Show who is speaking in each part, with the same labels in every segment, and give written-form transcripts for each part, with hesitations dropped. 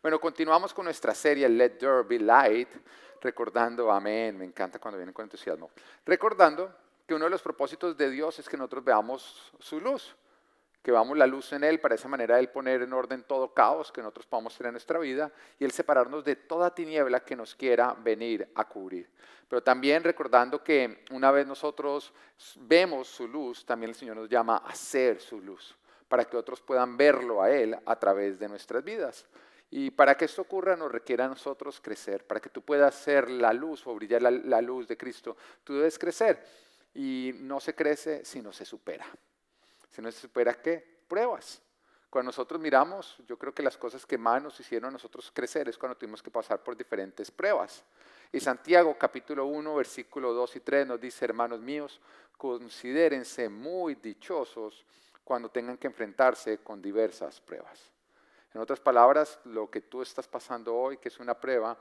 Speaker 1: Bueno, continuamos con nuestra serie Let There Be Light, recordando, amén, me encanta cuando vienen con entusiasmo, recordando que uno de los propósitos de Dios es que nosotros veamos su luz, que veamos la luz en Él, para esa manera Él poner en orden todo caos que nosotros podamos tener en nuestra vida y Él separarnos de toda tiniebla que nos quiera venir a cubrir. Pero también recordando que una vez nosotros vemos su luz, también el Señor nos llama a ser su luz, para que otros puedan verlo a Él a través de nuestras vidas. Y para que esto ocurra nos requiere a nosotros crecer. Para que tú puedas ser la luz o brillar la luz de Cristo, tú debes crecer. Y no se crece si no se supera. Si no se supera, ¿qué? Pruebas. Cuando nosotros miramos, yo creo que las cosas que más nos hicieron a nosotros crecer es cuando tuvimos que pasar por diferentes pruebas. Y Santiago capítulo 1, versículo 2 y 3 nos dice, hermanos míos, considérense muy dichosos cuando tengan que enfrentarse con diversas pruebas. En otras palabras, lo que tú estás pasando hoy, que es una prueba,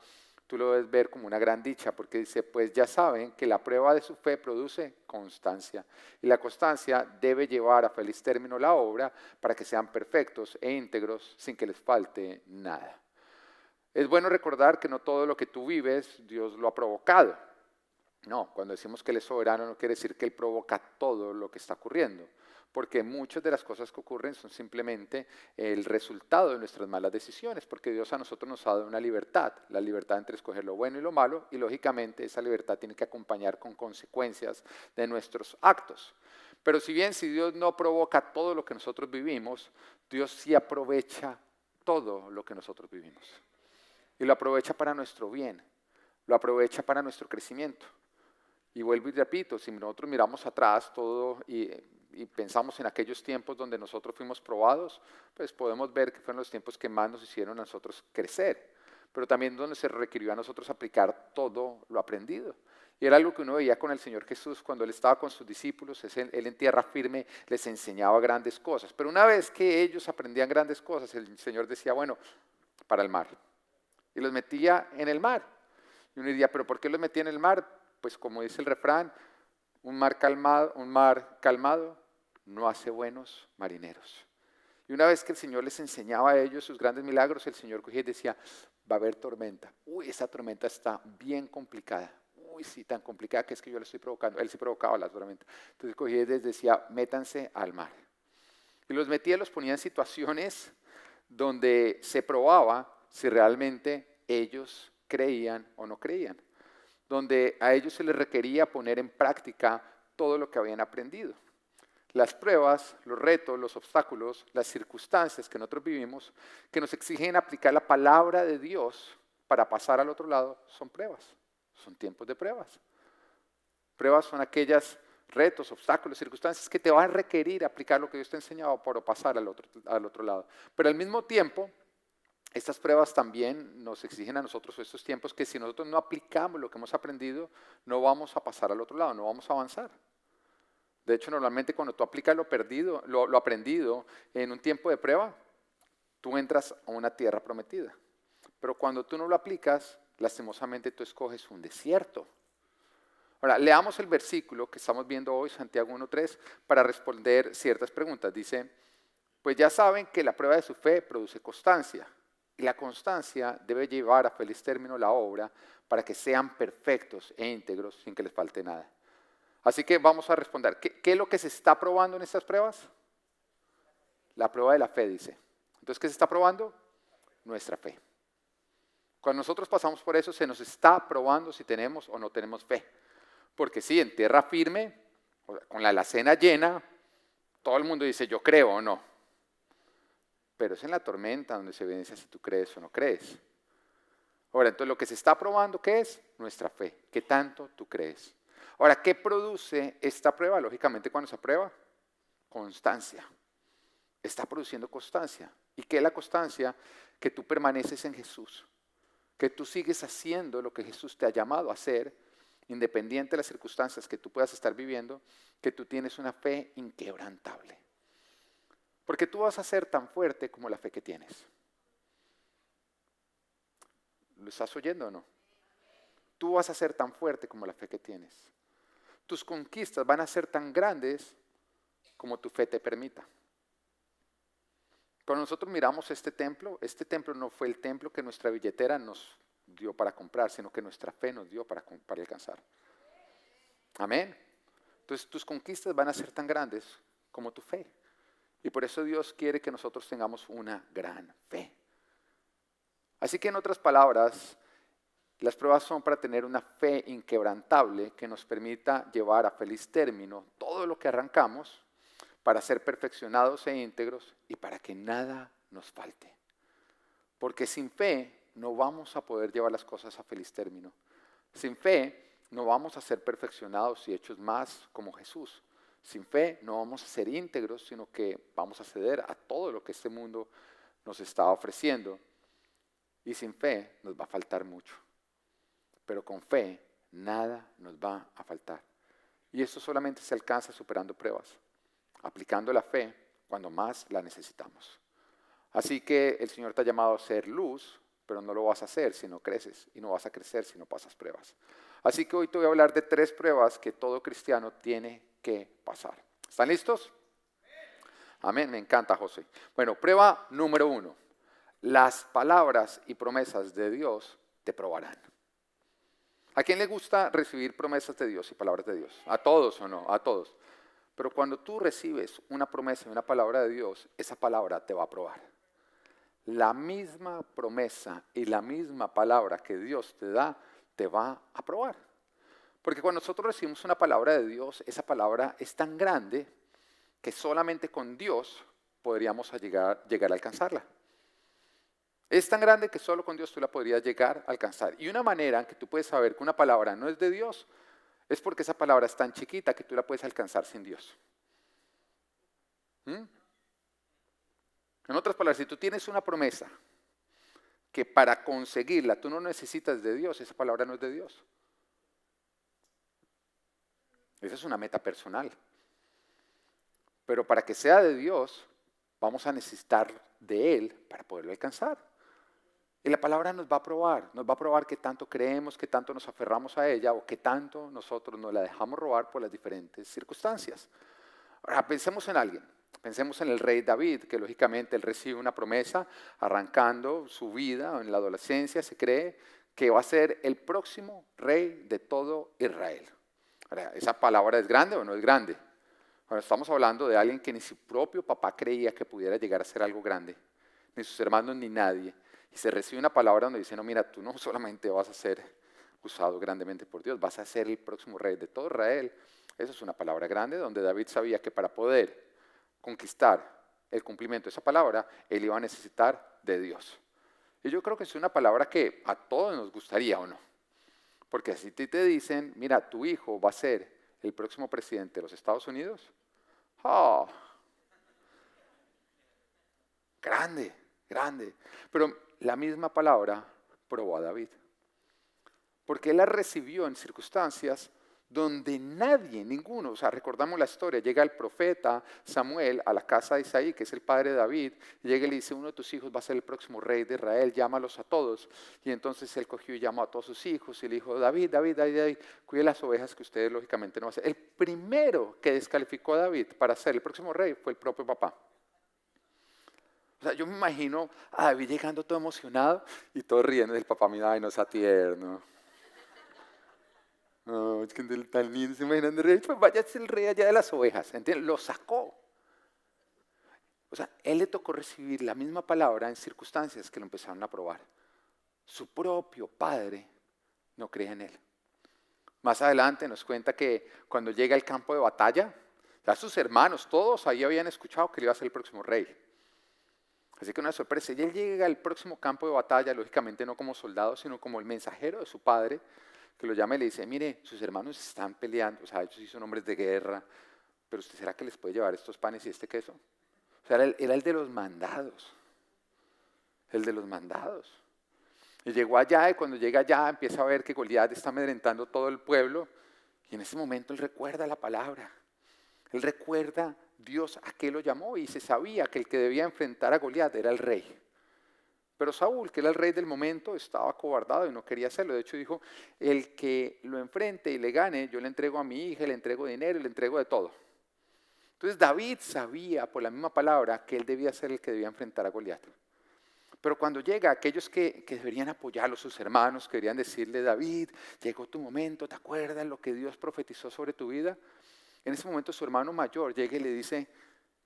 Speaker 1: tú lo debes ver como una gran dicha, porque dice, pues ya saben que la prueba de su fe produce constancia, y la constancia debe llevar a feliz término la obra para que sean perfectos e íntegros sin que les falte nada. Es bueno recordar que no todo lo que tú vives, Dios lo ha provocado. No, cuando decimos que Él es soberano no quiere decir que Él provoca todo lo que está ocurriendo, porque muchas de las cosas que ocurren son simplemente el resultado de nuestras malas decisiones, porque Dios a nosotros nos ha dado una libertad, la libertad entre escoger lo bueno y lo malo, y lógicamente esa libertad tiene que acompañar con consecuencias de nuestros actos. Pero si Dios no provoca todo lo que nosotros vivimos, Dios sí aprovecha todo lo que nosotros vivimos. Y lo aprovecha para nuestro bien, lo aprovecha para nuestro crecimiento. Y vuelvo y repito, si nosotros miramos atrás todo y pensamos en aquellos tiempos donde nosotros fuimos probados, pues podemos ver que fueron los tiempos que más nos hicieron a nosotros crecer, pero también donde se requirió a nosotros aplicar todo lo aprendido. Y era algo que uno veía con el Señor Jesús cuando Él estaba con sus discípulos, Él en tierra firme les enseñaba grandes cosas, pero una vez que ellos aprendían grandes cosas, el Señor decía, bueno, para el mar, y los metía en el mar. Y uno diría, ¿pero por qué los metía en el mar? Pues como dice el refrán, un mar calmado no hace buenos marineros. Y una vez que el Señor les enseñaba a ellos sus grandes milagros, el Señor cogía y decía, va a haber tormenta. Uy, esa tormenta está bien complicada. Uy, sí, tan complicada que es que yo la estoy provocando. Él sí provocaba la tormenta. Entonces cogía y les decía, métanse al mar. Y los metía, los ponía en situaciones donde se probaba si realmente ellos creían o no creían, donde a ellos se les requería poner en práctica todo lo que habían aprendido. Las pruebas, los retos, los obstáculos, las circunstancias que nosotros vivimos, que nos exigen aplicar la palabra de Dios para pasar al otro lado, son pruebas, son tiempos de pruebas. Pruebas son aquellos retos, obstáculos, circunstancias que te van a requerir aplicar lo que Dios te ha enseñado para pasar al otro lado. Pero al mismo tiempo, estas pruebas también nos exigen a nosotros estos tiempos que si nosotros no aplicamos lo que hemos aprendido, no vamos a pasar al otro lado, no vamos a avanzar. De hecho, normalmente cuando tú aplicas lo aprendido en un tiempo de prueba, tú entras a una tierra prometida. Pero cuando tú no lo aplicas, lastimosamente tú escoges un desierto. Ahora, leamos el versículo que estamos viendo hoy, Santiago 1:3, para responder ciertas preguntas. Dice, pues ya saben que la prueba de su fe produce constancia. Y la constancia debe llevar a feliz término la obra para que sean perfectos e íntegros sin que les falte nada. Así que vamos a responder. ¿Qué es lo que se está probando en estas pruebas? La prueba de la fe, dice. Entonces, ¿qué se está probando? Nuestra fe. Cuando nosotros pasamos por eso, se nos está probando si tenemos o no tenemos fe. Porque sí, en tierra firme, con la alacena llena, todo el mundo dice, yo creo o no. Pero es en la tormenta donde se evidencia si tú crees o no crees. Ahora, entonces lo que se está probando, ¿qué es? Nuestra fe. ¿Qué tanto tú crees? Ahora, ¿qué produce esta prueba? Lógicamente, cuando se aprueba, constancia. Está produciendo constancia. ¿Y qué es la constancia? Que tú permaneces en Jesús. Que tú sigues haciendo lo que Jesús te ha llamado a hacer, independiente de las circunstancias que tú puedas estar viviendo, que tú tienes una fe inquebrantable. Porque tú vas a ser tan fuerte como la fe que tienes. ¿Lo estás oyendo o no? Tú vas a ser tan fuerte como la fe que tienes. Tus conquistas van a ser tan grandes como tu fe te permita. Cuando nosotros miramos este templo no fue el templo que nuestra billetera nos dio para comprar, sino que nuestra fe nos dio para alcanzar. Amén. Entonces tus conquistas van a ser tan grandes como tu fe. Y por eso Dios quiere que nosotros tengamos una gran fe. Así que en otras palabras, las pruebas son para tener una fe inquebrantable que nos permita llevar a feliz término todo lo que arrancamos para ser perfeccionados e íntegros y para que nada nos falte. Porque sin fe no vamos a poder llevar las cosas a feliz término. Sin fe no vamos a ser perfeccionados y hechos más como Jesús. Sin fe no vamos a ser íntegros, sino que vamos a ceder a todo lo que este mundo nos está ofreciendo. Y sin fe nos va a faltar mucho. Pero con fe nada nos va a faltar. Y esto solamente se alcanza superando pruebas, aplicando la fe cuando más la necesitamos. Así que el Señor te ha llamado a ser luz, pero no lo vas a hacer si no creces, y no vas a crecer si no pasas pruebas. Así que hoy te voy a hablar de 3 pruebas que todo cristiano tiene que pasar. ¿Están listos? Amén, me encanta, José. Bueno, prueba número 1. Las palabras y promesas de Dios te probarán. ¿A quién le gusta recibir promesas de Dios y palabras de Dios? ¿A todos o no? A todos. Pero cuando tú recibes una promesa y una palabra de Dios, esa palabra te va a probar. La misma promesa y la misma palabra que Dios te da, te va a probar. Porque cuando nosotros recibimos una palabra de Dios, esa palabra es tan grande que solamente con Dios podríamos llegar a alcanzarla. Es tan grande que solo con Dios tú la podrías llegar a alcanzar. Y una manera en que tú puedes saber que una palabra no es de Dios es porque esa palabra es tan chiquita que tú la puedes alcanzar sin Dios. En otras palabras, si tú tienes una promesa que para conseguirla tú no necesitas de Dios, esa palabra no es de Dios. Esa es una meta personal. Pero para que sea de Dios, vamos a necesitar de Él para poderlo alcanzar. Y la palabra nos va a probar qué tanto creemos, qué tanto nos aferramos a ella o qué tanto nosotros nos la dejamos robar por las diferentes circunstancias. Ahora, pensemos en alguien, pensemos en el rey David, que lógicamente él recibe una promesa arrancando su vida en la adolescencia, se cree que va a ser el próximo rey de todo Israel. Ahora, ¿esa palabra es grande o no es grande? Ahora, estamos hablando de alguien que ni su propio papá creía que pudiera llegar a ser algo grande, ni sus hermanos ni nadie. Y se recibe una palabra donde dice, no, mira, tú no solamente vas a ser usado grandemente por Dios, vas a ser el próximo rey de todo Israel. Esa es una palabra grande donde David sabía que para poder conquistar el cumplimiento de esa palabra, él iba a necesitar de Dios. Y yo creo que es una palabra que a todos nos gustaría, ¿o no? Porque si te dicen, mira, tu hijo va a ser el próximo presidente de los Estados Unidos, ¡oh! Grande, grande. Pero la misma palabra probó a David. Porque él la recibió en circunstancias donde nadie, ninguno, o sea, recordamos la historia, llega el profeta Samuel a la casa de Isaí, que es el padre de David, y llega y le dice, uno de tus hijos va a ser el próximo rey de Israel, llámalos a todos. Y entonces él cogió y llamó a todos sus hijos y le dijo, David, cuide las ovejas que ustedes lógicamente no van a hacer. El primero que descalificó a David para ser el próximo rey fue el propio papá. O sea, yo me imagino a David llegando todo emocionado y todo riendo del papá, mira, ay, no sea tierno. No, es que tan lindo, se imaginan de rey, pues vaya a ser el rey allá de las ovejas, ¿entiendes? Lo sacó. O sea, él le tocó recibir la misma palabra en circunstancias que lo empezaron a probar. Su propio padre no cree en él. Más adelante nos cuenta que cuando llega al campo de batalla, ya sus hermanos, todos ahí habían escuchado que él iba a ser el próximo rey. Así que una sorpresa, y él llega al próximo campo de batalla, lógicamente no como soldado, sino como el mensajero de su padre, que lo llama y le dice, mire, sus hermanos están peleando, o sea, ellos sí son hombres de guerra, pero ¿usted será que les puede llevar estos panes y este queso? O sea, era el de los mandados, el de los mandados. Y llegó allá, y cuando llega allá empieza a ver que Goliat está amedrentando todo el pueblo, y en ese momento él recuerda la palabra, él recuerda Dios a qué lo llamó y se sabía que el que debía enfrentar a Goliat era el rey. Pero Saúl, que era el rey del momento, estaba acobardado y no quería hacerlo. De hecho dijo, el que lo enfrente y le gane, yo le entrego a mi hija, le entrego dinero y le entrego de todo. Entonces David sabía por la misma palabra que él debía ser el que debía enfrentar a Goliat. Pero cuando llega aquellos que deberían apoyarlo, sus hermanos, que deberían decirle, David, llegó tu momento, ¿te acuerdas lo que Dios profetizó sobre tu vida? En ese momento su hermano mayor llega y le dice,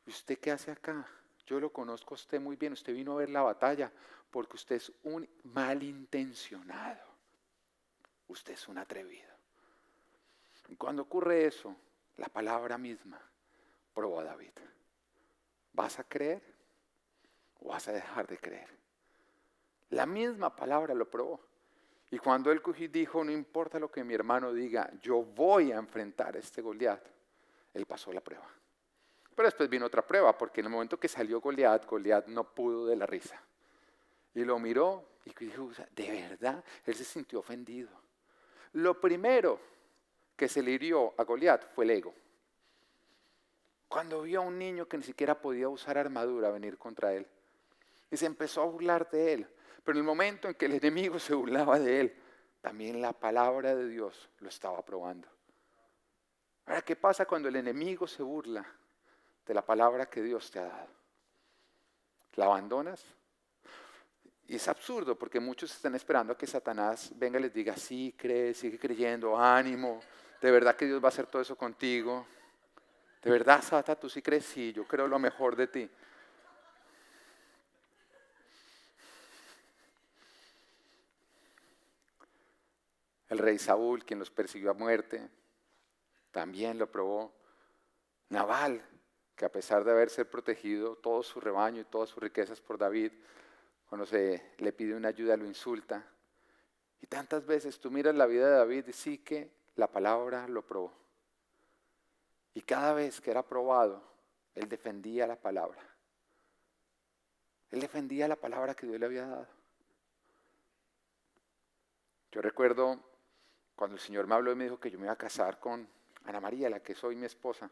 Speaker 1: ¿y usted qué hace acá? Yo lo conozco a usted muy bien, usted vino a ver la batalla porque usted es un malintencionado, usted es un atrevido. Y cuando ocurre eso, la palabra misma probó a David. ¿Vas a creer o vas a dejar de creer? La misma palabra lo probó. Y cuando él dijo, no importa lo que mi hermano diga, yo voy a enfrentar a este Goliat, él pasó la prueba. Pero después vino otra prueba, porque en el momento que salió Goliat, Goliat no pudo de la risa. Y lo miró y dijo, ¿de verdad? Él se sintió ofendido. Lo primero que se le hirió a Goliat fue el ego. Cuando vio a un niño que ni siquiera podía usar armadura venir contra él. Y se empezó a burlar de él. Pero en el momento en que el enemigo se burlaba de él, también la palabra de Dios lo estaba probando. Ahora, ¿qué pasa cuando el enemigo se burla de la palabra que Dios te ha dado? ¿La abandonas? Y es absurdo porque muchos están esperando a que Satanás venga y les diga, sí, cree, sigue creyendo, ánimo, de verdad que Dios va a hacer todo eso contigo. De verdad, Sata, tú sí crees, sí, yo creo lo mejor de ti. El rey Saúl, quien los persiguió a muerte, también lo probó. Nabal, que a pesar de haberse protegido todo su rebaño y todas sus riquezas por David, cuando se le pide una ayuda lo insulta. Y tantas veces tú miras la vida de David y sí que la palabra lo probó. Y cada vez que era probado, él defendía la palabra. Él defendía la palabra que Dios le había dado. Yo recuerdo cuando el Señor me habló y me dijo que yo me iba a casar con Ana María, la que soy mi esposa.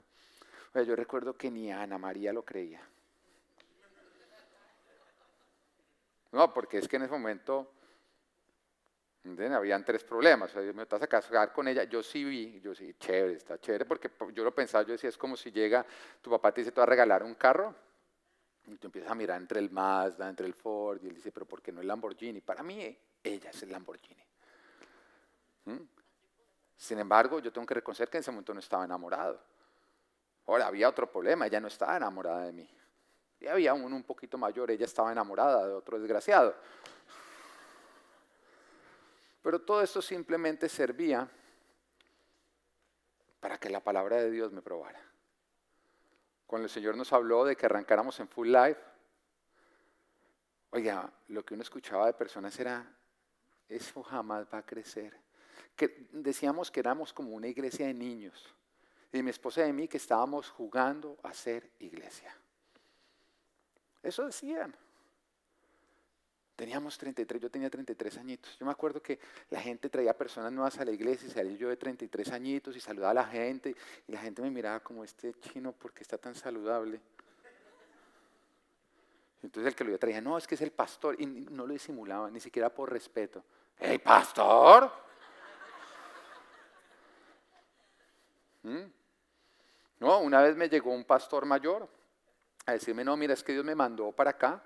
Speaker 1: Oye, yo recuerdo que ni Ana María lo creía. No, porque es que en ese momento habían tres problemas. O sea, yo me vas a casar con ella. Yo sí, chévere, está chévere, porque yo lo pensaba, yo decía, es como si llega tu papá te dice, te va a regalar un carro. Y tú empiezas a mirar entre el Mazda, entre el Ford, y él dice, pero ¿por qué no el Lamborghini? Para mí, ella es el Lamborghini. Sin embargo, yo tengo que reconocer que en ese momento no estaba enamorado. Ahora, había otro problema, ella no estaba enamorada de mí. Y había uno un poquito mayor, ella estaba enamorada de otro desgraciado. Pero todo esto simplemente servía para que la palabra de Dios me probara. Cuando el Señor nos habló de que arrancáramos en Full Life, oiga, lo que uno escuchaba de personas era, eso jamás va a crecer. Que decíamos que éramos como una iglesia de niños. Y mi esposa y mí que estábamos jugando a ser iglesia. Eso decían. Teníamos 33, yo tenía 33 añitos. Yo me acuerdo que la gente traía personas nuevas a la iglesia y salí yo de 33 añitos y saludaba a la gente. Y la gente me miraba como este chino, ¿por qué está tan saludable? Entonces el que lo traía, no, es que es el pastor. Y no lo disimulaba, ni siquiera por respeto. ¡Hey, pastor! No, una vez me llegó un pastor mayor a decirme, no, mira, es que Dios me mandó para acá,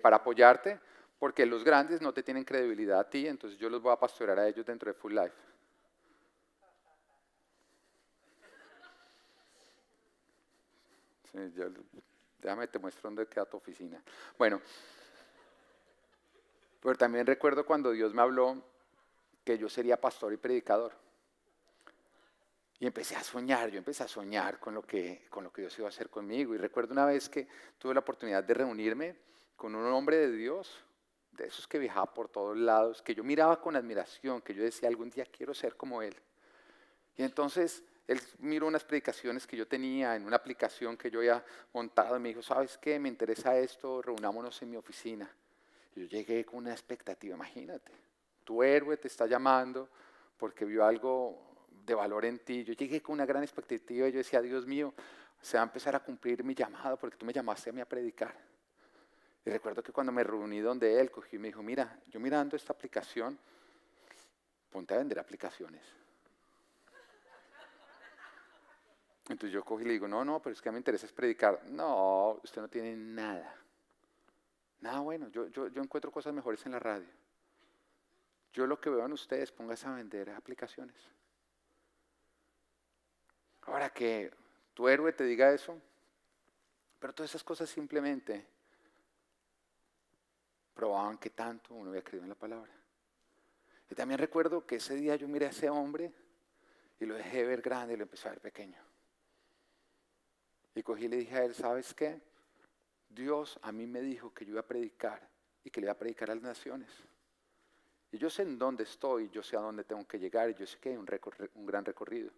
Speaker 1: para apoyarte, porque los grandes no te tienen credibilidad a ti, entonces yo los voy a pastorear a ellos dentro de Full Life. Sí, déjame te muestro dónde queda tu oficina. Bueno, pero también recuerdo cuando Dios me habló que yo sería pastor y predicador. Y empecé a soñar, yo empecé a soñar con lo que Dios iba a hacer conmigo. Y recuerdo una vez que tuve la oportunidad de reunirme con un hombre de Dios, de esos que viajaba por todos lados, que yo miraba con admiración, que yo decía, algún día quiero ser como él. Y entonces él miró unas predicaciones que yo tenía en una aplicación que yo había montado y me dijo, ¿sabes qué? Me interesa esto, reunámonos en mi oficina. Y yo llegué con una expectativa, imagínate, tu héroe te está llamando porque vio algo de valor en ti. Yo llegué con una gran expectativa y yo decía, Dios mío, se va a empezar a cumplir mi llamado porque tú me llamaste a mí a predicar. Y recuerdo que cuando me reuní donde él, cogí y me dijo, mira, yo mirando esta aplicación, ponte a vender aplicaciones. Entonces yo cogí y le digo, no, pero es que a mí me interesa es predicar. No, usted no tiene nada. Nada bueno, yo encuentro cosas mejores en la radio. Yo lo que veo en ustedes, póngase a vender aplicaciones. Ahora que tu héroe te diga eso, pero todas esas cosas simplemente probaban que tanto uno había creído en la palabra. Y también recuerdo que ese día yo miré a ese hombre y lo dejé ver grande y lo empecé a ver pequeño. Y cogí y le dije a él, ¿sabes qué? Dios a mí me dijo que yo iba a predicar y que le iba a predicar a las naciones. Y yo sé en dónde estoy, yo sé a dónde tengo que llegar y yo sé que hay un gran recorrido.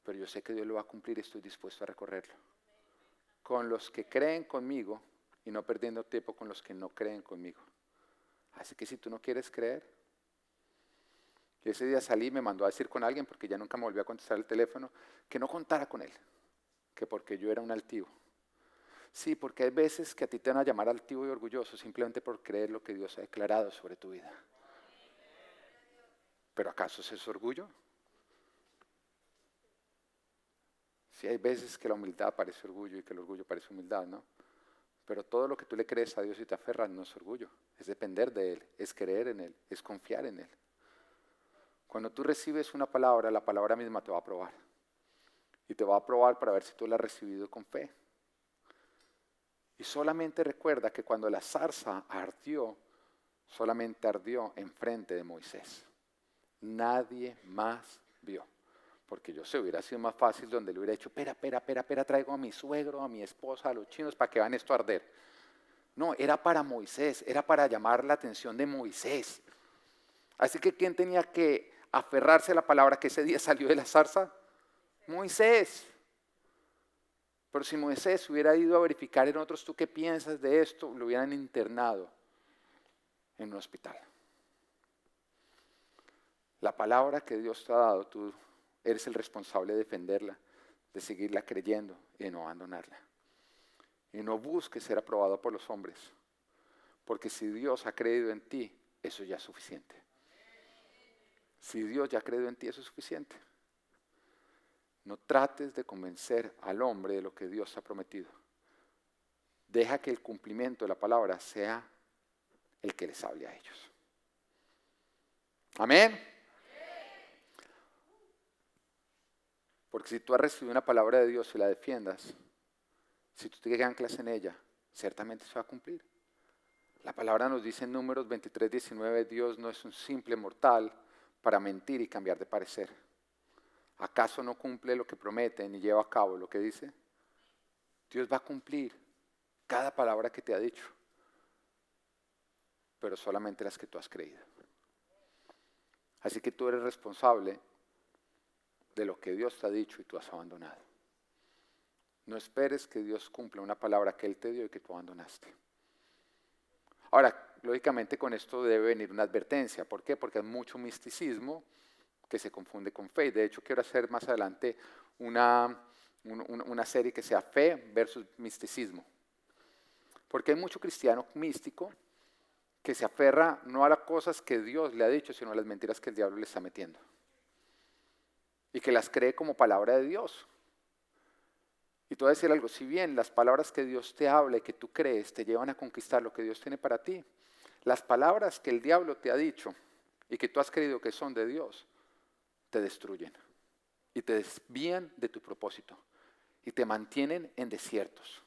Speaker 1: Pero yo sé que Dios lo va a cumplir y estoy dispuesto a recorrerlo. Con los que creen conmigo y no perdiendo tiempo con los que no creen conmigo. Así que si tú no quieres creer, y ese día salí y me mandó a decir con alguien, porque ya nunca me volvió a contestar el teléfono, que no contara con él, que porque yo era un altivo. Sí, porque hay veces que a ti te van a llamar altivo y orgulloso simplemente por creer lo que Dios ha declarado sobre tu vida. ¿Pero acaso es eso orgullo? Sí, hay veces que la humildad parece orgullo y que el orgullo parece humildad, ¿no? Pero todo lo que tú le crees a Dios y te aferras no es orgullo, es depender de Él, es creer en Él, es confiar en Él. Cuando tú recibes una palabra, la palabra misma te va a probar. Y te va a probar para ver si tú la has recibido con fe. Y solamente recuerda que cuando la zarza ardió, solamente ardió enfrente de Moisés. Nadie más vio. Porque yo sé, hubiera sido más fácil donde le hubiera dicho, espera, traigo a mi suegro, a mi esposa, a los chinos para que vean esto arder. No, era para Moisés, era para llamar la atención de Moisés. Así que ¿quién tenía que aferrarse a la palabra que ese día salió de la zarza? Moisés. Pero si Moisés hubiera ido a verificar en otros, ¿tú qué piensas de esto? Lo hubieran internado en un hospital. La palabra que Dios te ha dado, tú eres el responsable de defenderla, de seguirla creyendo y de no abandonarla. Y no busques ser aprobado por los hombres, porque si Dios ha creído en ti, eso ya es suficiente. Si Dios ya ha creído en ti, eso es suficiente. No trates de convencer al hombre de lo que Dios ha prometido. Deja que el cumplimiento de la palabra sea el que les hable a ellos. Amén. Porque si tú has recibido una palabra de Dios y la defiendas, si tú te anclas en ella, ciertamente se va a cumplir. La palabra nos dice en Números 23:19, Dios no es un simple mortal para mentir y cambiar de parecer. ¿Acaso no cumple lo que promete ni lleva a cabo lo que dice? Dios va a cumplir cada palabra que te ha dicho, pero solamente las que tú has creído. Así que tú eres responsable de lo que Dios te ha dicho y tú has abandonado. No esperes que Dios cumpla una palabra que Él te dio y que tú abandonaste. Ahora, lógicamente con esto debe venir una advertencia. ¿Por qué? Porque hay mucho misticismo que se confunde con fe. De hecho, quiero hacer más adelante una serie que sea fe versus misticismo. Porque hay mucho cristiano místico que se aferra no a las cosas que Dios le ha dicho, sino a las mentiras que el diablo le está metiendo. Y que las cree como palabra de Dios. Y te voy a decir algo, si bien las palabras que Dios te habla y que tú crees te llevan a conquistar lo que Dios tiene para ti, las palabras que el diablo te ha dicho y que tú has creído que son de Dios, te destruyen y te desvían de tu propósito y te mantienen en desiertos.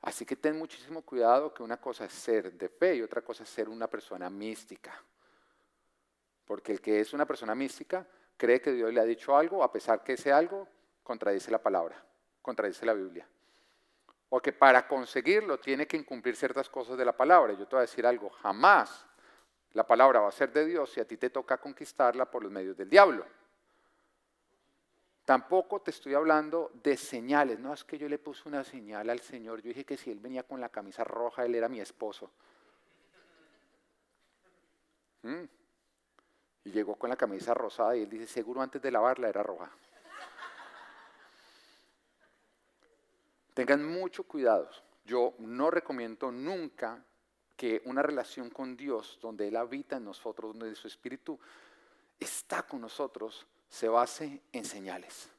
Speaker 1: Así que ten muchísimo cuidado, que una cosa es ser de fe y otra cosa es ser una persona mística. Porque el que es una persona mística cree que Dios le ha dicho algo, a pesar que ese algo contradice la palabra, contradice la Biblia. O que para conseguirlo tiene que incumplir ciertas cosas de la palabra. Yo te voy a decir algo, jamás la palabra va a ser de Dios si a ti te toca conquistarla por los medios del diablo. Tampoco te estoy hablando de señales. No, es que yo le puse una señal al Señor. Yo dije que si Él venía con la camisa roja, Él era mi esposo. Y llegó con la camisa rosada y Él dice, seguro antes de lavarla era roja. Tengan mucho cuidado. Yo no recomiendo nunca que una relación con Dios, donde Él habita en nosotros, donde su Espíritu está con nosotros, se base en señales.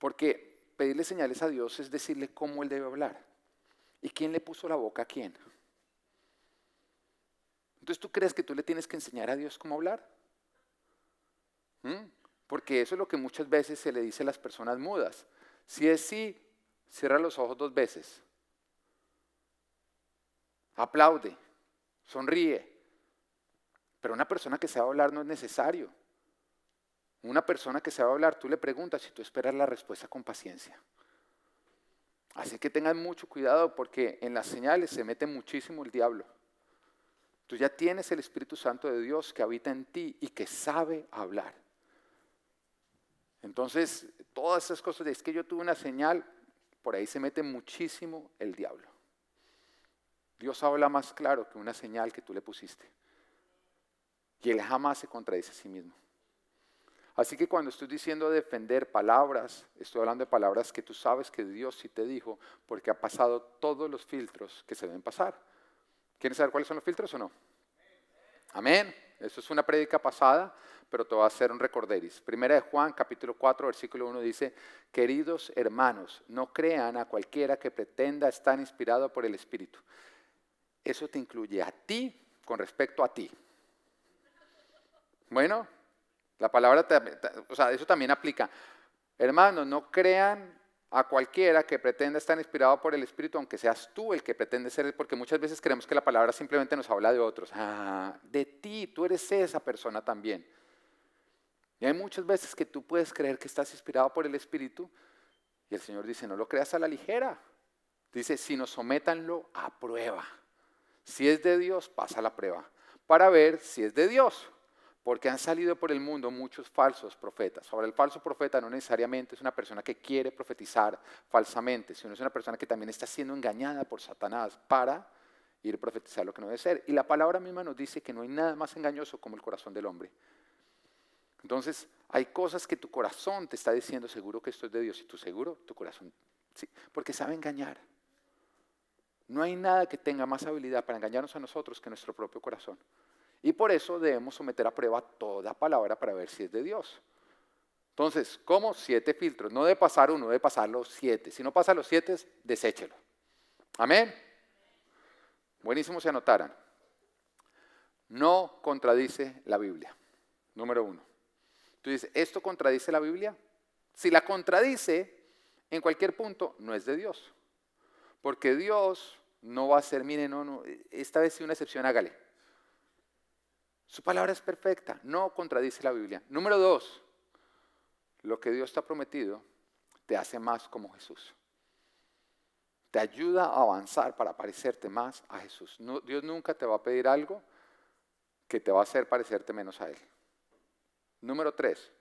Speaker 1: Porque pedirle señales a Dios es decirle cómo Él debe hablar. ¿Y quién le puso la boca a quién? Entonces, ¿tú crees que tú le tienes que enseñar a Dios cómo hablar? Porque eso es lo que muchas veces se le dice a las personas mudas. Si es sí, cierra los ojos 2 veces. Aplaude, sonríe. Pero una persona que sabe hablar no es necesario. Una persona que sabe hablar, tú le preguntas y tú esperas la respuesta con paciencia. Así que tengan mucho cuidado porque en las señales se mete muchísimo el diablo. Tú ya tienes el Espíritu Santo de Dios que habita en ti y que sabe hablar. Entonces, todas esas cosas de es que yo tuve una señal, por ahí se mete muchísimo el diablo. Dios habla más claro que una señal que tú le pusiste. Y Él jamás se contradice a sí mismo. Así que cuando estoy diciendo defender palabras, estoy hablando de palabras que tú sabes que Dios sí te dijo, porque ha pasado todos los filtros que se deben pasar. ¿Quieren saber cuáles son los filtros o no? Amén. Eso es una prédica pasada, pero te voy a hacer un recorderis. Primera de Juan, capítulo 4, versículo 1 dice, queridos hermanos, no crean a cualquiera que pretenda estar inspirado por el Espíritu. Eso te incluye a ti con respecto a ti. Bueno, la palabra, eso también aplica. Hermanos, no crean a cualquiera que pretenda estar inspirado por el Espíritu, aunque seas tú el que pretende ser, porque muchas veces creemos que la palabra simplemente nos habla de otros. De ti, tú eres esa persona también. Y hay muchas veces que tú puedes creer que estás inspirado por el Espíritu, y el Señor dice, no lo creas a la ligera. Dice, sino sométanlo a prueba. Si es de Dios, pasa la prueba, para ver si es de Dios. Porque han salido por el mundo muchos falsos profetas. Ahora, el falso profeta no necesariamente es una persona que quiere profetizar falsamente, sino es una persona que también está siendo engañada por Satanás para ir a profetizar lo que no debe ser. Y la palabra misma nos dice que no hay nada más engañoso como el corazón del hombre. Entonces, hay cosas que tu corazón te está diciendo, seguro que esto es de Dios. Y tú seguro, tu corazón, sí, porque sabe engañar. No hay nada que tenga más habilidad para engañarnos a nosotros que nuestro propio corazón. Y por eso debemos someter a prueba toda palabra para ver si es de Dios. Entonces, ¿cómo? 7 filtros. No debe pasar uno, debe pasar los 7. Si no pasa los 7, deséchelo. Amén. Buenísimo se anotaran. No contradice la Biblia. Número 1. Tú dices, ¿esto contradice la Biblia? Si la contradice, en cualquier punto, no es de Dios. Porque Dios no va a ser, mire, no, esta vez sí una excepción, hágale. Su palabra es perfecta, no contradice la Biblia. Número 2, lo que Dios te ha prometido te hace más como Jesús. Te ayuda a avanzar para parecerte más a Jesús. No, Dios nunca te va a pedir algo que te va a hacer parecerte menos a Él. Número 3,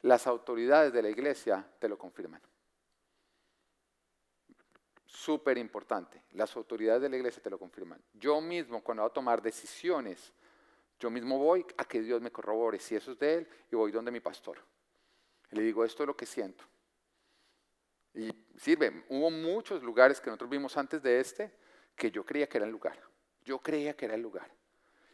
Speaker 1: las autoridades de la iglesia te lo confirman. Súper importante, las autoridades de la iglesia te lo confirman. Yo mismo, cuando voy a tomar decisiones, yo mismo voy a que Dios me corrobore si eso es de Él y voy donde mi pastor. Y le digo, esto es lo que siento. Y sirve, hubo muchos lugares que nosotros vimos antes de que yo creía que era el lugar. Yo creía que era el lugar.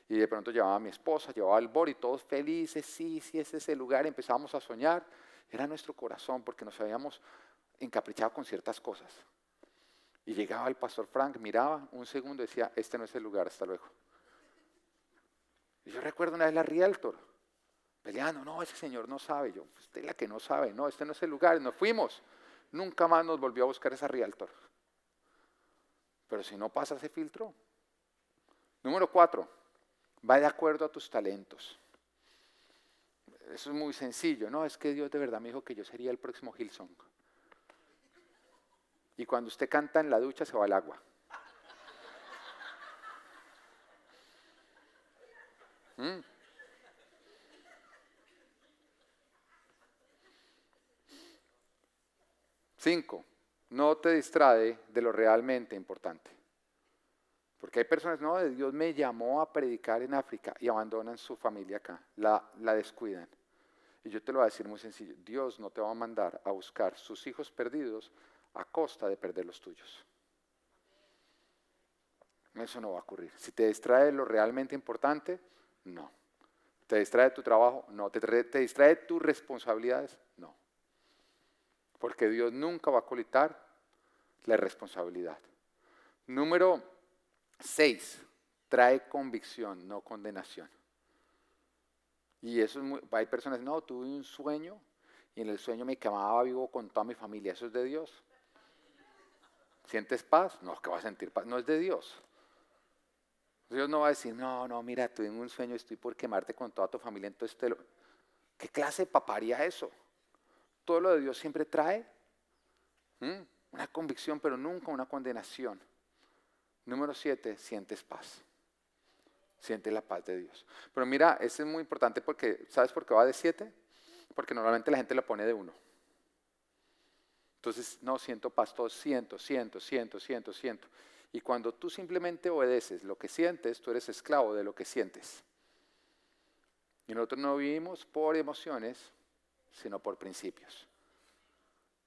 Speaker 1: Y de pronto llevaba a mi esposa, llevaba al Bor y todos felices, sí, ese es el lugar. Empezábamos a soñar. Era nuestro corazón porque nos habíamos encaprichado con ciertas cosas. Y llegaba el pastor Frank, miraba un segundo y decía, este no es el lugar, hasta luego. Y yo recuerdo una vez la Realtor, peleando, no, ese señor no sabe. Yo, usted es la que no sabe, no, este no es el lugar. Y nos fuimos. Nunca más nos volvió a buscar esa Realtor. Pero si no pasa ese filtro. Número 4, va de acuerdo a tus talentos. Eso es muy sencillo, ¿no? Es que Dios de verdad me dijo que yo sería el próximo Hillsong. Y cuando usted canta en la ducha se va el agua. 5, no te distrae de lo realmente importante. Porque hay personas, no, Dios me llamó a predicar en África y abandonan su familia acá, la descuidan. Y yo te lo voy a decir muy sencillo, Dios no te va a mandar a buscar sus hijos perdidos a costa de perder los tuyos. Eso no va a ocurrir. Si te distrae lo realmente importante, no. ¿Te distrae tu trabajo? No. ¿Te distrae tus responsabilidades? No. porque Dios nunca va a colitar la responsabilidad. Número 6, trae convicción, no condenación. Y eso es hay personas, no, tuve un sueño y en el sueño me quemaba vivo con toda mi familia. ¿Eso es de Dios? ¿Sientes paz? No, que vas a sentir paz. No es de Dios. Dios no va a decir, no, mira, tuve un sueño y estoy por quemarte con toda tu familia. Entonces, ¿qué clase de paparía eso? Todo lo de Dios siempre trae una convicción, pero nunca una condenación. Número 7, sientes paz. Siente la paz de Dios. Pero mira, eso es muy importante porque, ¿sabes por qué va de 7? Porque normalmente la gente lo pone de 1. Entonces, no, siento paz, todo siento. Y cuando tú simplemente obedeces lo que sientes, tú eres esclavo de lo que sientes. Y nosotros no vivimos por emociones, sino por principios.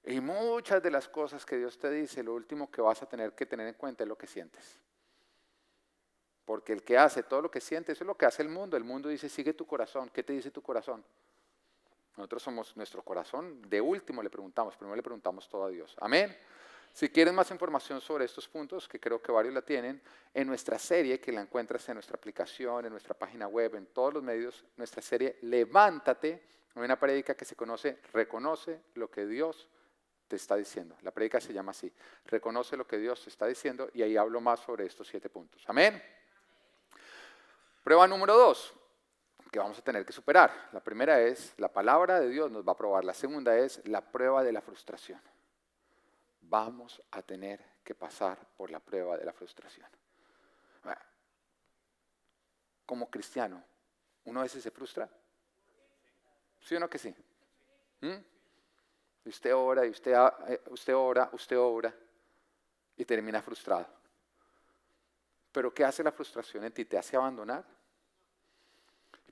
Speaker 1: Y muchas de las cosas que Dios te dice, lo último que vas a tener que tener en cuenta es lo que sientes. Porque el que hace todo lo que siente, eso es lo que hace el mundo. El mundo dice, sigue tu corazón. ¿Qué te dice tu corazón? Nosotros somos nuestro corazón. De último le preguntamos, primero le preguntamos todo a Dios. Amén. Si quieren más información sobre estos puntos, que creo que varios la tienen, en nuestra serie, que la encuentras en nuestra aplicación, en nuestra página web, en todos los medios, nuestra serie Levántate, hay una prédica que se conoce, reconoce lo que Dios te está diciendo. La prédica se llama así, reconoce lo que Dios te está diciendo, y ahí hablo más sobre estos 7 puntos. Amén. Prueba número 2, que vamos a tener que superar. La primera es, la palabra de Dios nos va a probar. La segunda es la prueba de la frustración. Vamos a tener que pasar por la prueba de la frustración. Como cristiano, ¿uno a veces se frustra? ¿Sí o no que sí? Y usted ora, y usted ora, y termina frustrado. ¿Pero qué hace la frustración en ti? ¿Te hace abandonar?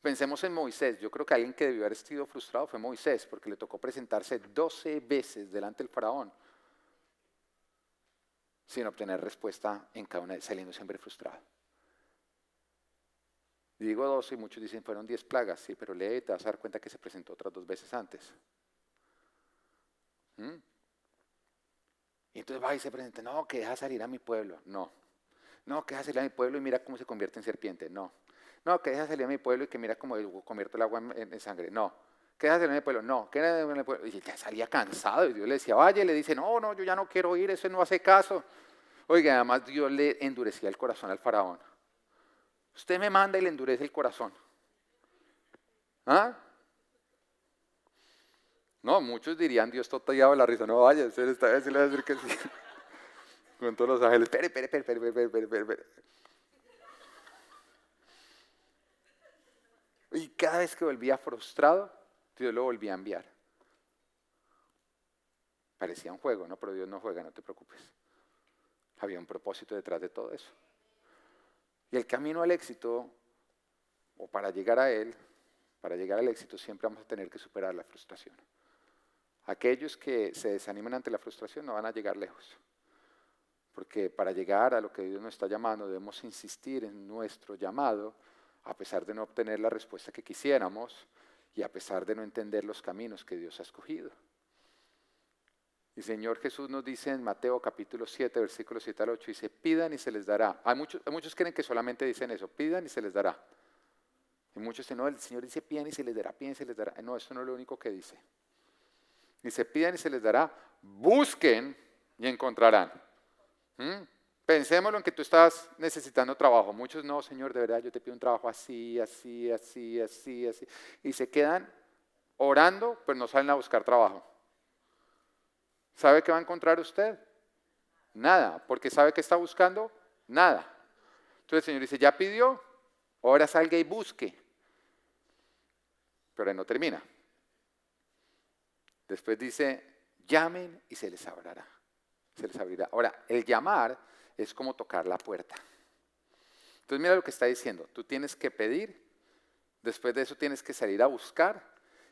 Speaker 1: Pensemos en Moisés. Yo creo que alguien que debió haber sido frustrado fue Moisés, porque le tocó presentarse 12 veces delante del faraón sin obtener respuesta en cada una, saliendo siempre frustrado. Y digo 12 y muchos dicen fueron 10 plagas, sí, pero lee y te vas a dar cuenta que se presentó otras 2 veces antes. Y entonces va y se presenta, no, que deja salir a mi pueblo, no, que deja salir a mi pueblo y mira cómo se convierte en serpiente, no, que deja salir a mi pueblo y que mira cómo convierto el agua en sangre, no, que deja salir a mi pueblo, no, que deja salir a mi pueblo, y ya salía cansado y Dios le decía, vaya, y le dice, no, yo ya no quiero ir, eso no hace caso. Oiga, además Dios le endurecía el corazón al faraón. Usted me manda y le endurece el corazón. ¿Ah? No, muchos dirían, Dios está tallado la risa, no vaya, usted esta vez le va a decir que sí. Con todos los ángeles, espere. Y cada vez que volvía frustrado, Dios lo volvía a enviar. Parecía un juego, ¿no? Pero Dios no juega, no te preocupes. Había un propósito detrás de todo eso. Y el camino al éxito, o para llegar a él, para llegar al éxito, siempre vamos a tener que superar la frustración. Aquellos que se desaniman ante la frustración no van a llegar lejos. Porque para llegar a lo que Dios nos está llamando, debemos insistir en nuestro llamado, a pesar de no obtener la respuesta que quisiéramos y a pesar de no entender los caminos que Dios ha escogido. Y Señor Jesús nos dice en Mateo capítulo 7, versículos 7 al 8, dice, pidan y se les dará. Hay muchos creen que solamente dicen eso, pidan y se les dará. Y muchos dicen, no, el Señor dice, pidan y se les dará, pidan y se les dará. No, eso no es lo único que dice. Dice, pidan y se les dará, busquen y encontrarán. Pensémoslo en que tú estás necesitando trabajo. Muchos no, Señor, de verdad, yo te pido un trabajo así. Y se quedan orando, pero no salen a buscar trabajo. ¿Sabe qué va a encontrar usted? Nada, porque ¿sabe qué está buscando? Nada. Entonces el Señor dice, ya pidió, ahora salga y busque. Pero ahí no termina. Después dice, llamen y se les abrirá. Se les abrirá. Ahora, el llamar es como tocar la puerta. Entonces mira lo que está diciendo, tú tienes que pedir, después de eso tienes que salir a buscar,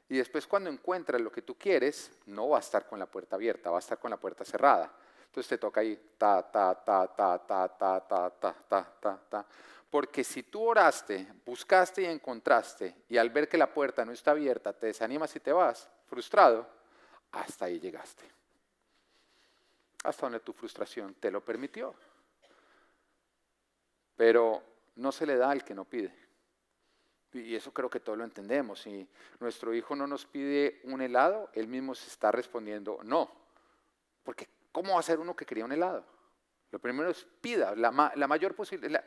Speaker 1: y después cuando encuentras lo que tú quieres, no va a estar con la puerta abierta, va a estar con la puerta cerrada. Entonces te toca ahí, Porque si tú oraste, buscaste y encontraste, y al ver que la puerta no está abierta, te desanimas y te vas, frustrado, hasta ahí llegaste. hasta donde tu frustración te lo permitió. Pero no se le da al que no pide. Y eso creo que todos lo entendemos. Si nuestro hijo no nos pide un helado, él mismo se está respondiendo no. Porque ¿cómo va a ser uno que quería un helado? Lo primero es pida, la mayor posibilidad.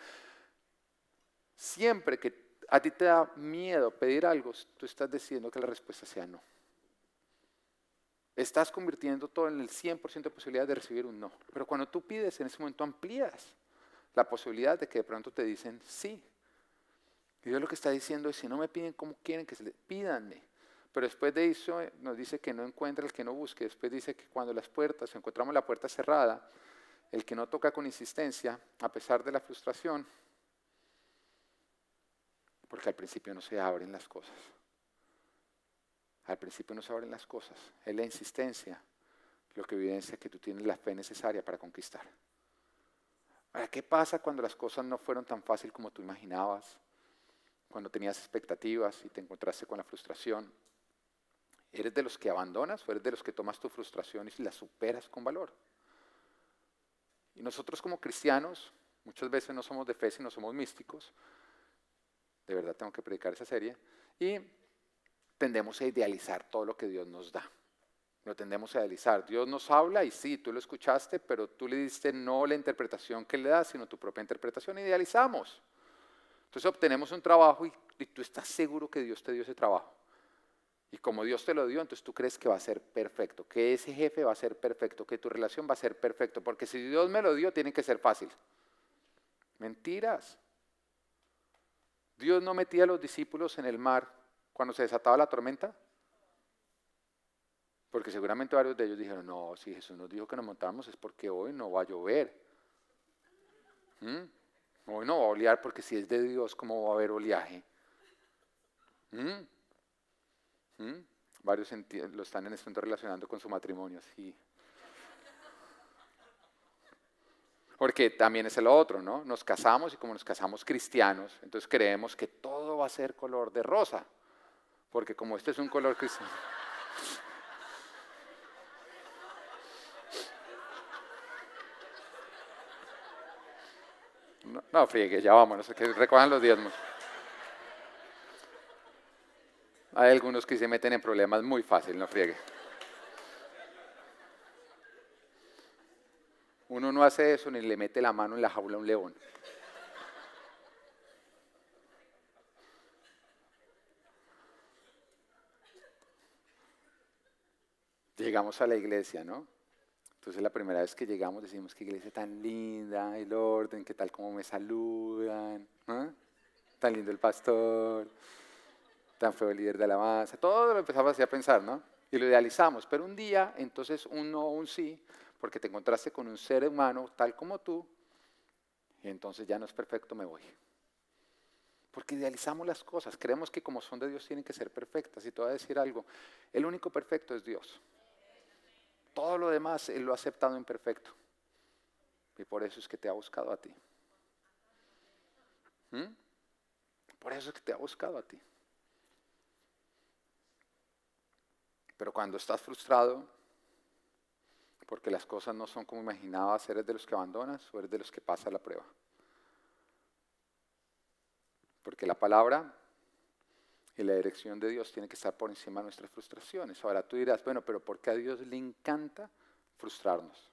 Speaker 1: Siempre que a ti te da miedo pedir algo, tú estás diciendo que la respuesta sea no. Estás convirtiendo todo en el 100% de posibilidad de recibir un no. Pero cuando tú pides, en ese momento amplías la posibilidad de que de pronto te dicen sí. Y Dios lo que está diciendo es, si no me piden como quieren que se les pídanme. Pero después de eso nos dice que no encuentra el que no busque. Después dice que cuando las puertas, encontramos la puerta cerrada, el que no toca con insistencia, a pesar de la frustración, porque al principio no se abren las cosas. Al principio no se abren las cosas. Es la insistencia lo que evidencia que tú tienes la fe necesaria para conquistar. Ahora, ¿qué pasa cuando las cosas no fueron tan fáciles como tú imaginabas? Cuando tenías expectativas y te encontraste con la frustración. ¿Eres de los que abandonas o eres de los que tomas tu frustración y la superas con valor? Y nosotros como cristianos, muchas veces no somos de fe, sino somos místicos. De verdad tengo que predicar esa serie. Y tendemos a idealizar todo lo que Dios nos da. Lo tendemos a idealizar. Dios nos habla y sí, tú lo escuchaste, pero tú le diste no la interpretación que le das, sino tu propia interpretación. Idealizamos. Entonces obtenemos un trabajo y tú estás seguro que Dios te dio ese trabajo. Y como Dios te lo dio, entonces tú crees que va a ser perfecto, que ese jefe va a ser perfecto, que tu relación va a ser perfecto, porque si Dios me lo dio, tiene que ser fácil. Mentiras. Dios no metía a los discípulos en el mar cuando se desataba la tormenta. Porque seguramente varios de ellos dijeron, no, si Jesús nos dijo que nos montáramos es porque hoy no va a llover. Hoy no va a olear porque si es de Dios, ¿cómo va a haber oleaje? Varios lo están en este momento relacionando con su matrimonio. Sí. Porque también es el otro, ¿no? Nos casamos y como nos casamos cristianos, entonces creemos que todo va a ser color de rosa. Porque como este es un color cristiano. No, no friegue, ya vámonos, que recojan los diezmos. Hay algunos que se meten en problemas muy fácil, no friegue. Uno no hace eso ni le mete la mano en la jaula a un león. Llegamos a la iglesia, ¿no? Entonces la primera vez que llegamos decimos, qué iglesia tan linda, el orden, qué tal como me saludan, ¿eh? Tan lindo el pastor, tan feo el líder de alabanza, todo lo empezamos así a pensar, ¿no? Y lo idealizamos, pero un día, entonces un no, un sí, porque te encontraste con un ser humano tal como tú, y entonces ya no es perfecto, me voy. Porque idealizamos las cosas, creemos que como son de Dios tienen que ser perfectas. Y te voy a decir algo, el único perfecto es Dios. Todo lo demás Él lo ha aceptado imperfecto. Y por eso es que te ha buscado a ti. Por eso es que te ha buscado a ti. Pero cuando estás frustrado, porque las cosas no son como imaginabas, ¿eres de los que abandonas o eres de los que pasa la prueba? Porque la palabra y la dirección de Dios tiene que estar por encima de nuestras frustraciones. Ahora tú dirás, bueno, pero ¿por qué a Dios le encanta frustrarnos?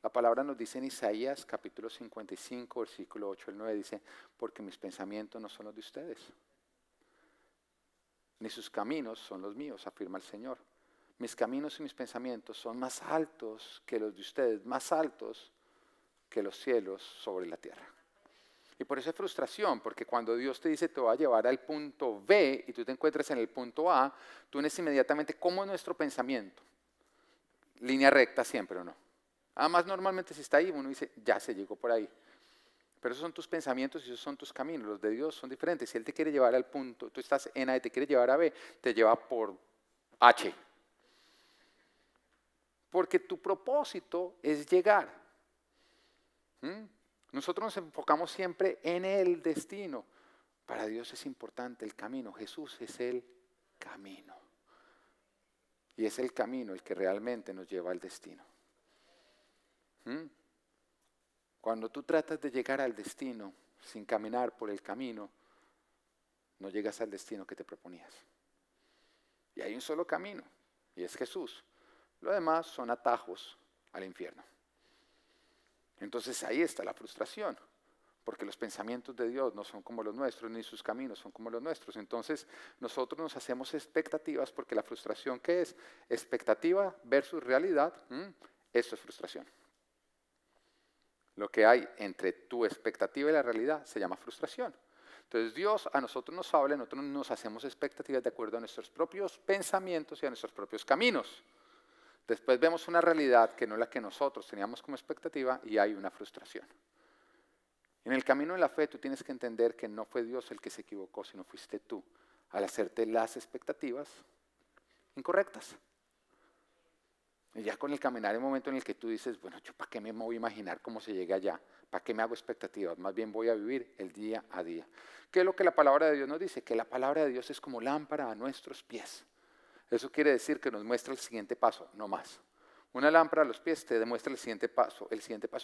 Speaker 1: La palabra nos dice en Isaías capítulo 55, versículo 8 al 9, dice, porque mis pensamientos no son los de ustedes, ni sus caminos son los míos, afirma el Señor. Mis caminos y mis pensamientos son más altos que los de ustedes, más altos que los cielos sobre la tierra. Y por eso es frustración, porque cuando Dios te dice te va a llevar al punto B y tú te encuentras en el punto A, tú eres inmediatamente, ¿cómo es nuestro pensamiento? Línea recta siempre, ¿o no? Además, normalmente si está ahí, uno dice, ya se llegó por ahí. Pero esos son tus pensamientos y esos son tus caminos. Los de Dios son diferentes. Si Él te quiere llevar al punto, tú estás en A y te quiere llevar a B, te lleva por H. Porque tu propósito es llegar. Nosotros nos enfocamos siempre en el destino. Para Dios es importante el camino. Jesús es el camino. Y es el camino el que realmente nos lleva al destino. ¿Mm? Cuando tú tratas de llegar al destino sin caminar por el camino, no llegas al destino que te proponías. Y hay un solo camino, y es Jesús. Lo demás son atajos al infierno. Entonces ahí está la frustración, porque los pensamientos de Dios no son como los nuestros, ni sus caminos son como los nuestros. Entonces nosotros nos hacemos expectativas, porque la frustración, ¿qué es? Expectativa versus realidad, eso es frustración. Lo que hay entre tu expectativa y la realidad se llama frustración. Entonces Dios a nosotros nos habla, nosotros nos hacemos expectativas de acuerdo a nuestros propios pensamientos y a nuestros propios caminos. Después vemos una realidad que no es la que nosotros teníamos como expectativa y hay una frustración. En el camino de la fe tú tienes que entender que no fue Dios el que se equivocó, sino fuiste tú al hacerte las expectativas incorrectas. Y ya con el caminar hay un momento en el que tú dices, bueno, ¿yo para qué me voy a imaginar cómo se llega allá? ¿Para qué me hago expectativas? Más bien voy a vivir el día a día. ¿Qué es lo que la palabra de Dios nos dice? Que la palabra de Dios es como lámpara a nuestros pies. Eso quiere decir que nos muestra el siguiente paso, no más. Una lámpara a los pies te demuestra el siguiente paso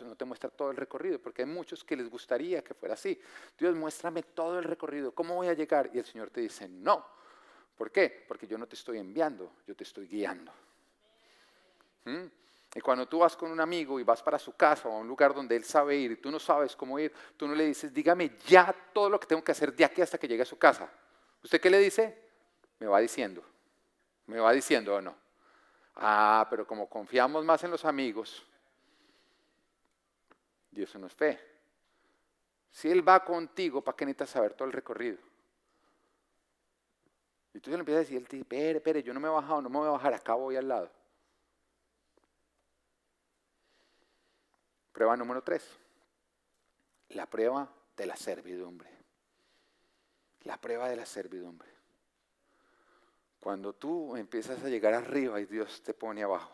Speaker 1: no te muestra todo el recorrido, porque hay muchos que les gustaría que fuera así. Dios, muéstrame todo el recorrido, ¿cómo voy a llegar? Y el Señor te dice, no. ¿Por qué? Porque yo no te estoy enviando, yo te estoy guiando. Y cuando tú vas con un amigo y vas para su casa o a un lugar donde él sabe ir y tú no sabes cómo ir, tú no le dices, dígame ya todo lo que tengo que hacer de aquí hasta que llegue a su casa. ¿Usted qué le dice? Me va diciendo o no. Ah, pero como confiamos más en los amigos, y eso no es fe. Si él va contigo, ¿para qué necesitas saber todo el recorrido? Y tú se le empiezas a decir, él te dice, espere, yo no me he bajado, no me voy a bajar, acá voy al lado. Prueba número 3. La prueba de la servidumbre. La prueba de la servidumbre. Cuando tú empiezas a llegar arriba y Dios te pone abajo.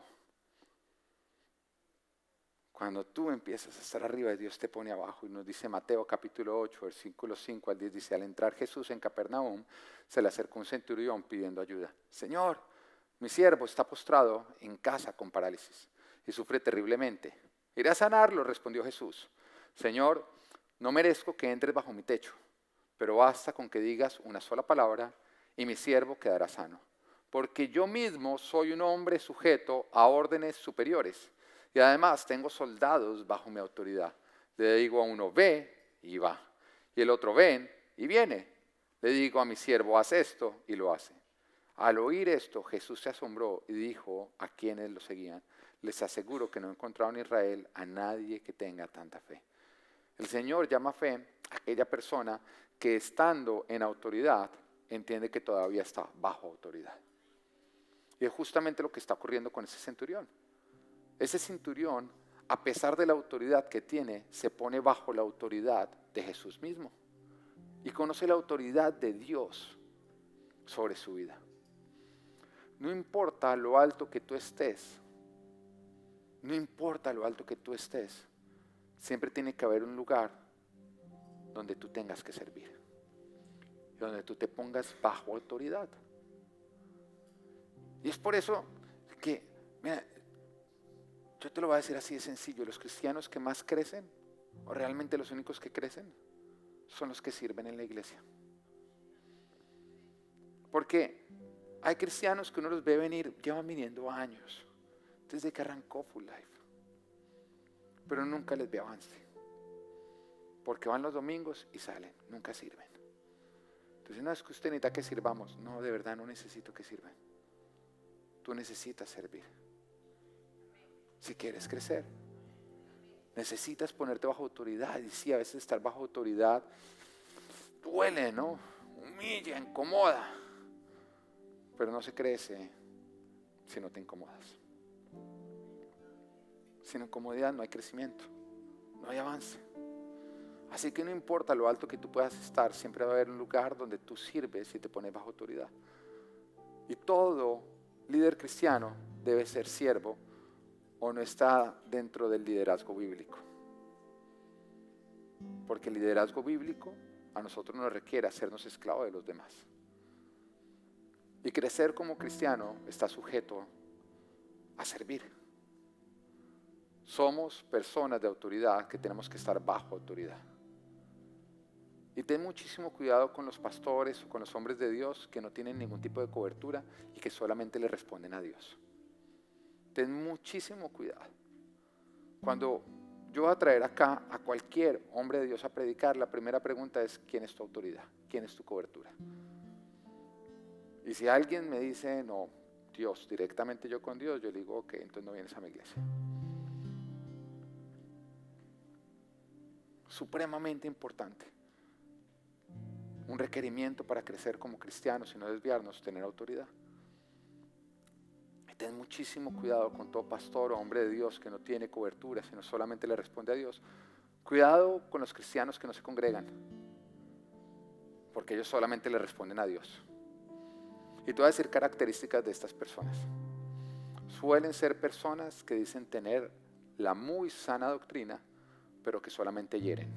Speaker 1: Cuando tú empiezas a estar arriba y Dios te pone abajo. Y nos dice Mateo capítulo 8, versículos 5 al 10, dice, al entrar Jesús en Capernaum, se le acercó un centurión pidiendo ayuda. Señor, mi siervo está postrado en casa con parálisis y sufre terriblemente. Iré a sanarlo, respondió Jesús. Señor, no merezco que entres bajo mi techo, pero basta con que digas una sola palabra y mi siervo quedará sano. Porque yo mismo soy un hombre sujeto a órdenes superiores y además tengo soldados bajo mi autoridad. Le digo a uno, ve y va, y el otro, ven y viene. Le digo a mi siervo, haz esto y lo hace. Al oír esto, Jesús se asombró y dijo a quienes lo seguían, les aseguro que no he encontrado en Israel a nadie que tenga tanta fe. El Señor llama fe a aquella persona que estando en autoridad entiende que todavía está bajo autoridad. Y es justamente lo que está ocurriendo con ese centurión. Ese centurión, a pesar de la autoridad que tiene, se pone bajo la autoridad de Jesús mismo. Y conoce la autoridad de Dios sobre su vida. No importa lo alto que tú estés, siempre tiene que haber un lugar donde tú tengas que servir, donde tú te pongas bajo autoridad. Y es por eso que, mira, yo te lo voy a decir así de sencillo, los cristianos que más crecen, o realmente los únicos que crecen, son los que sirven en la iglesia. Porque hay cristianos que uno los ve venir, llevan viniendo años, desde que arrancó Full Life, pero nunca les ve avance, porque van los domingos y salen, nunca sirven. Entonces no es que usted necesita que sirvamos, no, de verdad no necesito que sirvan. Tú necesitas servir. Si quieres crecer, necesitas ponerte bajo autoridad. Y sí, a veces estar bajo autoridad duele, ¿no? Humilla, incomoda. Pero no se crece si no te incomodas. Sin incomodidad no hay crecimiento, no hay avance. Así que no importa lo alto que tú puedas estar, siempre va a haber un lugar donde tú sirves y te pones bajo autoridad. Y todo líder cristiano debe ser siervo o no está dentro del liderazgo bíblico. Porque el liderazgo bíblico a nosotros nos requiere hacernos esclavos de los demás. Y crecer como cristiano está sujeto a servir. Somos personas de autoridad que tenemos que estar bajo autoridad. Y ten muchísimo cuidado con los pastores o con los hombres de Dios que no tienen ningún tipo de cobertura y que solamente le responden a Dios. Ten muchísimo cuidado. Cuando yo voy a traer acá a cualquier hombre de Dios a predicar, la primera pregunta es: ¿quién es tu autoridad? ¿Quién es tu cobertura? Y si alguien me dice: no, Dios, directamente yo con Dios, yo le digo: ok, entonces no vienes a mi iglesia. Supremamente importante. Un requerimiento para crecer como cristianos y no desviarnos, tener autoridad. Y ten muchísimo cuidado con todo pastor o hombre de Dios que no tiene cobertura, sino solamente le responde a Dios. Cuidado con los cristianos que no se congregan, porque ellos solamente le responden a Dios. Y te voy a decir características de estas personas. Suelen ser personas que dicen tener la muy sana doctrina, pero que solamente hieren.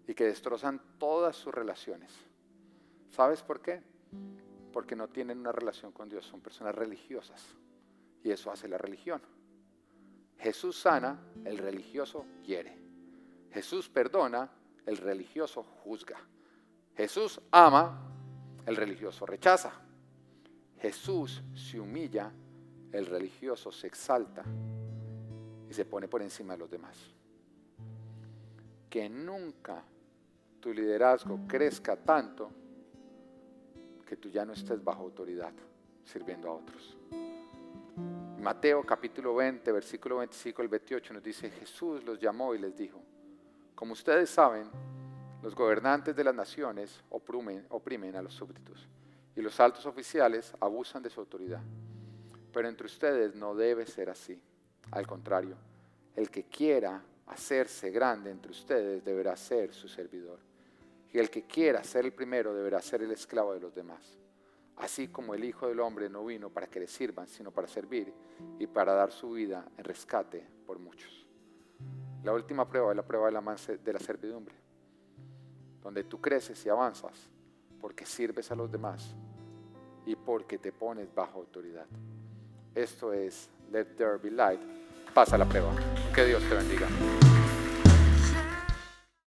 Speaker 1: Y que destrozan todas sus relaciones. ¿Sabes por qué? Porque no tienen una relación con Dios, son personas religiosas. Y eso hace la religión. Jesús sana, el religioso hiere. Jesús perdona, el religioso juzga. Jesús ama, el religioso rechaza. Jesús se humilla, el religioso se exalta y se pone por encima de los demás. Que nunca tu liderazgo crezca tanto que tú ya no estés bajo autoridad sirviendo a otros. Mateo capítulo 20, versículo 25 al 28 nos dice: Jesús los llamó y les dijo: como ustedes saben, los gobernantes de las naciones oprimen a los súbditos y los altos oficiales abusan de su autoridad. Pero entre ustedes no debe ser así. Al contrario, el que quiera hacerse grande entre ustedes deberá ser su servidor. Y el que quiera ser el primero deberá ser el esclavo de los demás. Así como el Hijo del Hombre no vino para que le sirvan, sino para servir y para dar su vida en rescate por muchos. La última prueba es la prueba de la servidumbre, donde tú creces y avanzas porque sirves a los demás y porque te pones bajo autoridad. Esto es Let There Be Light. Pasa la prueba. Que Dios te bendiga.